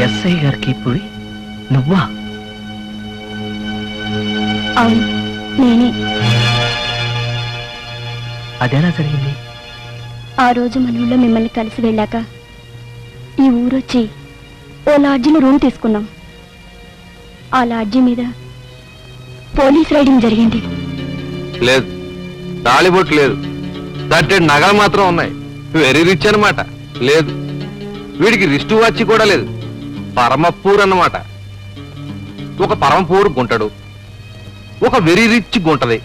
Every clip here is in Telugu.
ఎస్ఐ గారికి పురి నువ్వా? అవును, నేనే. అదెలా జరిగింది? ఆ రోజు మన ఊళ్ళో మిమ్మల్ని కలిసి వెళ్ళాక ఈ ఊరొచ్చి ఓ లాడ్జిలో రూమ్ తీసుకున్నాం. ఆ లాడ్జి మీద పోలీస్ రైడింగ్ జరిగింది. లేదు, తాళిబొట్టు లేదు, తట్టెడు నగలు మాత్రం ఉన్నాయి. వెరీ రిచ్ అనమాట. లేదు, వీడికి రిస్టు వాచి కూడా లేదు. పరమపూర్ అన్నమాట. ఒక పరమపూర్ గుంటడు, ఒక వెరీ రిచ్ గుంటది.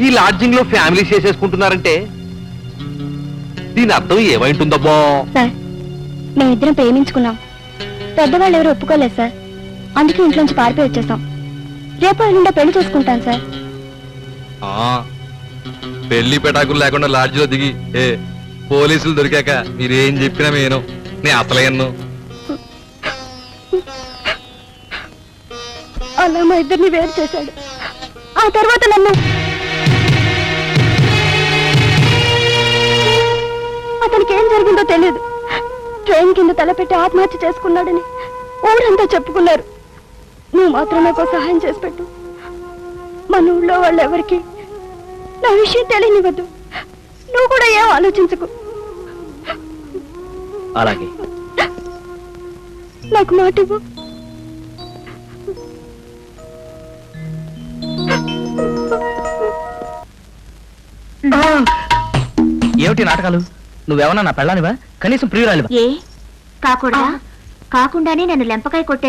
ఈ లాడ్జింగ్ లో ఫ్యామిలీ చేసేసుకుంటున్నారంటే దీని అర్థం ఏమైంటుందబ్బో? సార్, మేమిద్దరం ప్రేమించుకున్నాం. పెద్దవాళ్ళు ఎవరు ఒప్పుకోలేదు సార్. అందుకే ఇంట్లోంచి పారిపోయి వచ్చేసాం. రేపు ఎల్లుండో పెళ్లి చేసుకుంటాను సార్. పెళ్లి పెటాకులు లేకుండా లాడ్జిలో దిగి పోలీసులు దొరికాక మీరేం చెప్పినా నేను అసలేను. అలా మా ఇద్దరిని వేరు చేశాడు. ఆ తర్వాత నన్ను అతనికి ఏం జరిగిందో తెలియదు. ట్రైన్ కింద తలపెట్టి ఆత్మహత్య చేసుకున్నాడని ఊరంతా చెప్పుకున్నారు. నువ్వు మాత్రం నాకు సహాయం చేసి పెట్టు. మన ఊళ్ళో వాళ్ళు ఎవరికి నా విషయం తెలియనివ్వద్దు. నువ్వు కూడా ఏం ఆలోచించకు. అలాగే. నాకు మాట ఇవ్వు. ఏమిటి నాటకాలు? నువ్వేమన్నా నా పెళ్ళానివా? కనీసం ప్రియురాలివా? కాకుండానే నన్ను లెంపకాయ కొట్టే